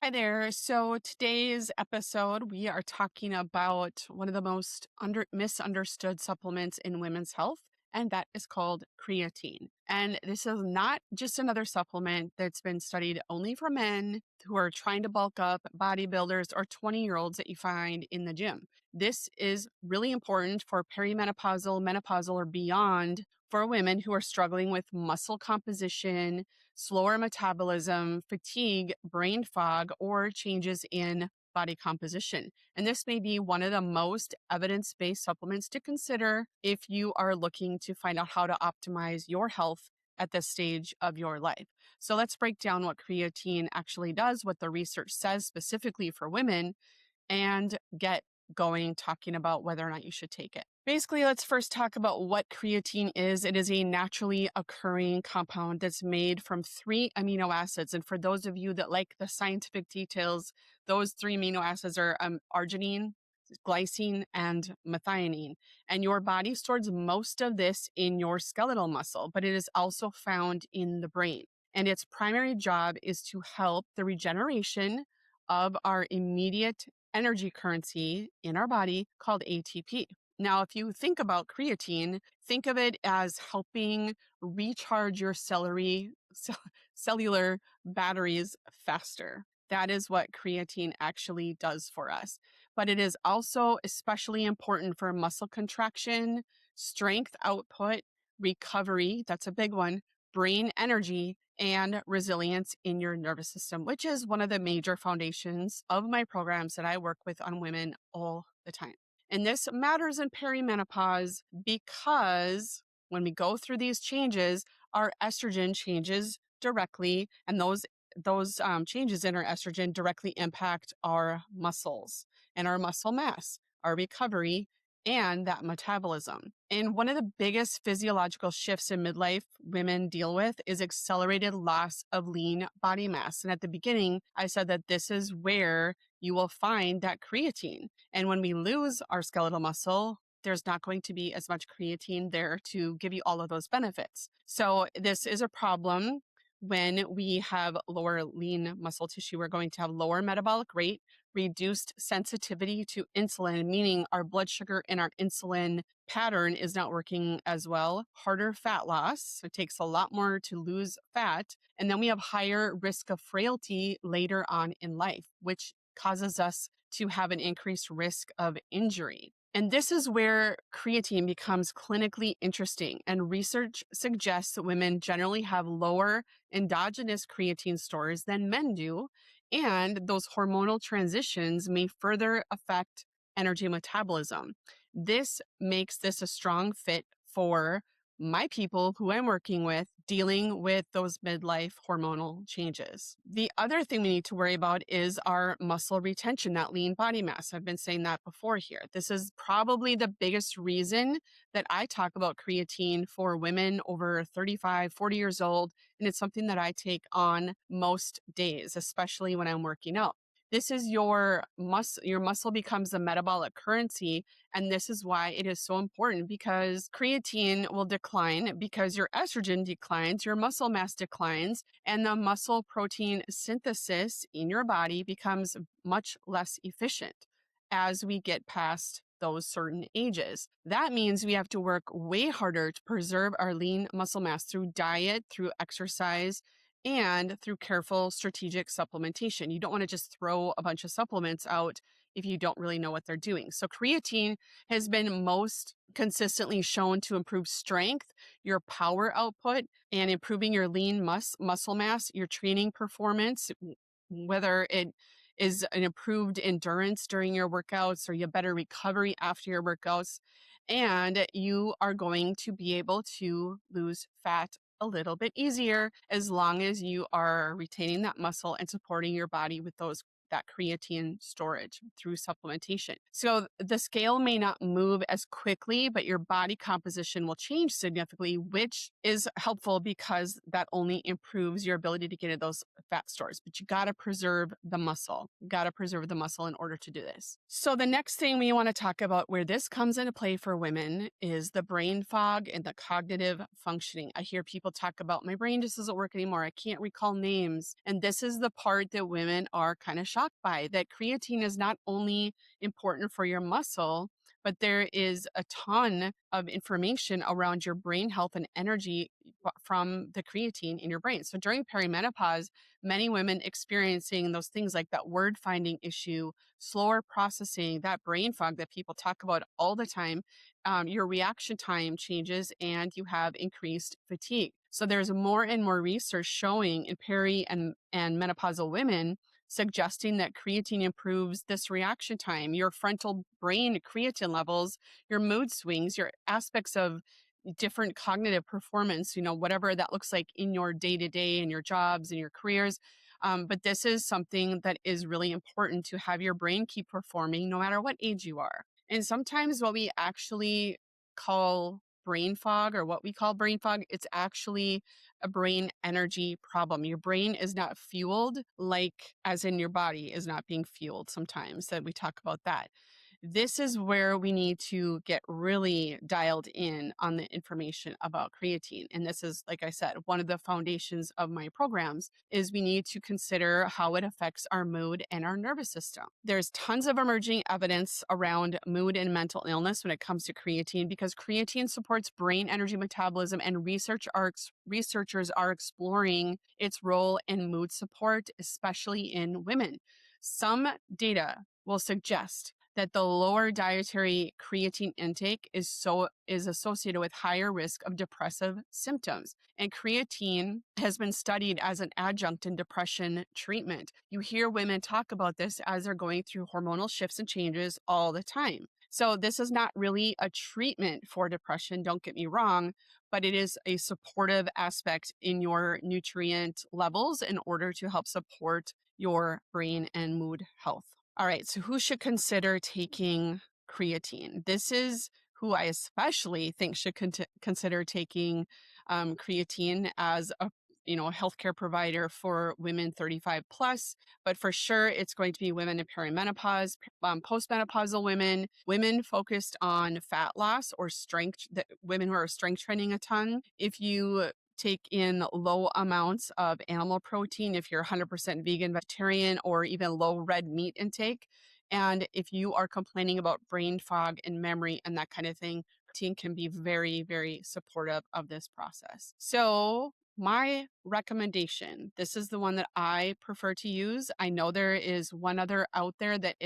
Hi there. So today's episode, we are talking about one of the most misunderstood supplements in women's health, and that is called creatine. And this is not just another supplement that's been studied only for men who are trying to bulk up, bodybuilders, or 20-year-olds that you find in the gym. This is really important for perimenopausal, menopausal, or beyond for women who are struggling with muscle composition, slower metabolism, fatigue, brain fog, or changes in body composition. And this may be one of the most evidence-based supplements to consider if you are looking to find out how to optimize your health at this stage of your life. So let's break down what creatine actually does, what the research says specifically for women, and get going talking about whether or not you should take it. Basically, let's first talk about what creatine is. It is a naturally occurring compound that's made from 3 amino acids. And for those of you that like the scientific details, those 3 amino acids are arginine, glycine, and methionine. And your body stores most of this in your skeletal muscle, but it is also found in the brain. And its primary job is to help the regeneration of our immediate energy currency in our body called ATP. Now, if you think about creatine, think of it as helping recharge your cellular batteries faster. That is what creatine actually does for us. But it is also especially important for muscle contraction, strength output, recovery, that's a big one, brain energy, and resilience in your nervous system, which is one of the major foundations of my programs that I work with on women all the time. And this matters in perimenopause because when we go through these changes, our estrogen changes directly, and those changes in our estrogen directly impact our muscles and our muscle mass, our recovery, and that metabolism. And one of the biggest physiological shifts in midlife women deal with is accelerated loss of lean body mass. And at the beginning, I said that this is where you will find that creatine. And when we lose our skeletal muscle, there's not going to be as much creatine there to give you all of those benefits. So this is a problem. When we have lower lean muscle tissue, we're going to have lower metabolic rate, reduced sensitivity to insulin, meaning our blood sugar and our insulin pattern is not working as well, harder fat loss. So it takes a lot more to lose fat. And then we have higher risk of frailty later on in life, which causes us to have an increased risk of injury. And this is where creatine becomes clinically interesting. And research suggests that women generally have lower endogenous creatine stores than men do. And those hormonal transitions may further affect energy metabolism. This makes this a strong fit for my people who I'm working with dealing with those midlife hormonal changes. The other thing we need to worry about is our muscle retention, that lean body mass. I've been saying that before here. This is probably the biggest reason that I talk about creatine for women over 35, 40 years old. And it's something that I take on most days, especially when I'm working out. This is your muscle becomes a metabolic currency. And this is why it is so important, because creatine will decline because your estrogen declines, your muscle mass declines, and the muscle protein synthesis in your body becomes much less efficient as we get past those certain ages. That means we have to work way harder to preserve our lean muscle mass through diet, through exercise, and through careful strategic supplementation. You don't want to just throw a bunch of supplements out if you don't really know what they're doing. So creatine has been most consistently shown to improve strength, your power output, and improving your lean muscle mass, your training performance, whether it is an improved endurance during your workouts or you better recovery after your workouts. And you are going to be able to lose fat a little bit easier as long as you are retaining that muscle and supporting your body with that creatine storage through supplementation. So the scale may not move as quickly, but your body composition will change significantly, which is helpful because that only improves your ability to get at those fat stores. But you got to preserve the muscle. You got to preserve the muscle in order to do this. So the next thing we want to talk about where this comes into play for women is the brain fog and the cognitive functioning. I hear people talk about my brain just doesn't work anymore. I can't recall names. And this is the part that women are kind of shocked by, that creatine is not only important for your muscle, but there is a ton of information around your brain health and energy from the creatine in your brain. So during perimenopause, many women experiencing those things like that word finding issue, slower processing, that brain fog that people talk about all the time, your reaction time changes and you have increased fatigue. So there's more and more research showing in peri and menopausal women suggesting that creatine improves this reaction time, your frontal brain creatine levels, your mood swings, your aspects of different cognitive performance, whatever that looks like in your day-to-day and your jobs and your careers. But this is something that is really important to have your brain keep performing no matter what age you are. And sometimes what we actually call brain fog, or what we call brain fog, it's actually a brain energy problem. Your brain is not fueled like as in your body is not being fueled sometimes, that we talk about that. This is where we need to get really dialed in on the information about creatine. And this is, like I said, one of the foundations of my programs is we need to consider how it affects our mood and our nervous system. There's tons of emerging evidence around mood and mental illness when it comes to creatine, because creatine supports brain energy metabolism, and researchers are exploring its role in mood support, especially in women. Some data will suggest that the lower dietary creatine intake is associated with higher risk of depressive symptoms. And creatine has been studied as an adjunct in depression treatment. You hear women talk about this as they're going through hormonal shifts and changes all the time. So this is not really a treatment for depression, don't get me wrong, but it is a supportive aspect in your nutrient levels in order to help support your brain and mood health. All right, so who should consider taking creatine? This is who I especially think should consider taking creatine as a healthcare provider for women 35 plus, but for sure it's going to be women in perimenopause, postmenopausal women, women focused on fat loss or strength, women who are strength training a ton. If you take in low amounts of animal protein, if you're 100% vegan, vegetarian, or even low red meat intake. And if you are complaining about brain fog and memory and that kind of thing, protein can be very, very supportive of this process. So my recommendation, this is the one that I prefer to use. I know there is one other out there that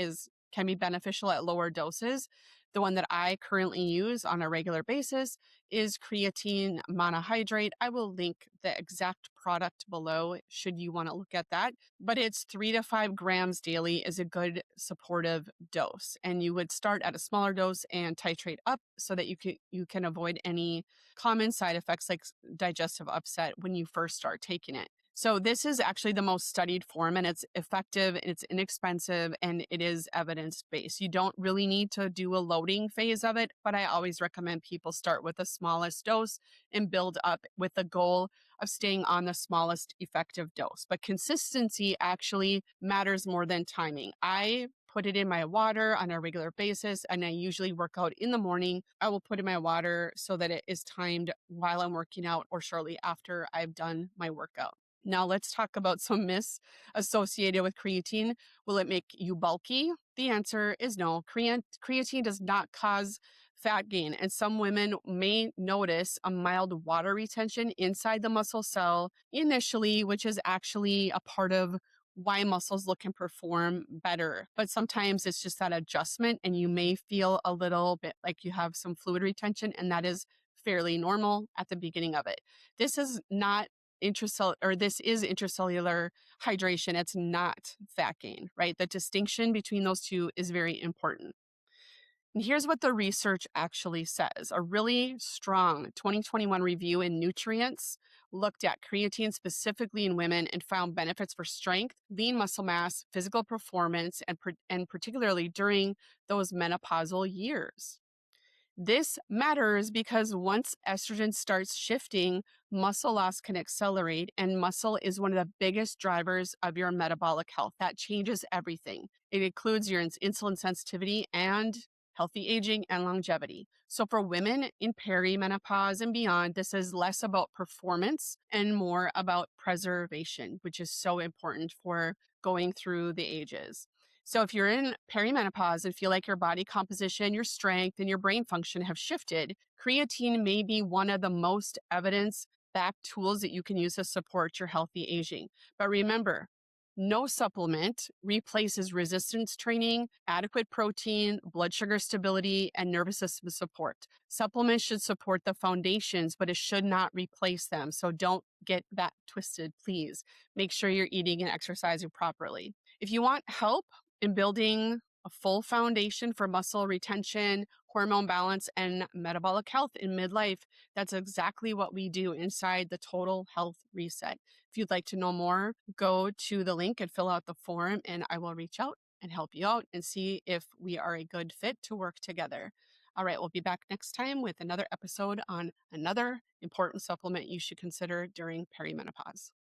can be beneficial at lower doses. The one that I currently use on a regular basis is creatine monohydrate. I will link the exact product below should you want to look at that. But it's 3 to 5 grams daily is a good supportive dose. And you would start at a smaller dose and titrate up so that you can avoid any common side effects like digestive upset when you first start taking it. So this is actually the most studied form, and it's effective, it's inexpensive, and it is evidence-based. You don't really need to do a loading phase of it, but I always recommend people start with the smallest dose and build up with the goal of staying on the smallest effective dose. But consistency actually matters more than timing. I put it in my water on a regular basis, and I usually work out in the morning. I will put in my water so that it is timed while I'm working out or shortly after I've done my workout. Now let's talk about some myths associated with creatine. Will it make you bulky? The answer is no. Creatine does not cause fat gain, and some women may notice a mild water retention inside the muscle cell initially, which is actually a part of why muscles look and perform better. But sometimes it's just that adjustment, and you may feel a little bit like you have some fluid retention, and that is fairly normal at the beginning of it. This is not this is intracellular hydration. It's not fat gain, right? The distinction between those two is very important. And here's what the research actually says. A really strong 2021 review in Nutrients looked at creatine specifically in women and found benefits for strength, lean muscle mass, physical performance, and particularly during those menopausal years. This matters because once estrogen starts shifting, muscle loss can accelerate, and muscle is one of the biggest drivers of your metabolic health. That changes everything. It includes your insulin sensitivity and healthy aging and longevity. So, for women in perimenopause and beyond, this is less about performance and more about preservation, which is so important for going through the ages. So if you're in perimenopause and feel like your body composition, your strength, and your brain function have shifted, creatine may be one of the most evidence-backed tools that you can use to support your healthy aging. But remember, no supplement replaces resistance training, adequate protein, blood sugar stability, and nervous system support. Supplements should support the foundations, but it should not replace them. So don't get that twisted, please. Make sure you're eating and exercising properly. If you want help in building a full foundation for muscle retention, hormone balance, and metabolic health in midlife, that's exactly what we do inside the Total Health Reset. If you'd like to know more, go to the link and fill out the form, and I will reach out and help you out and see if we are a good fit to work together. All right, we'll be back next time with another episode on another important supplement you should consider during perimenopause.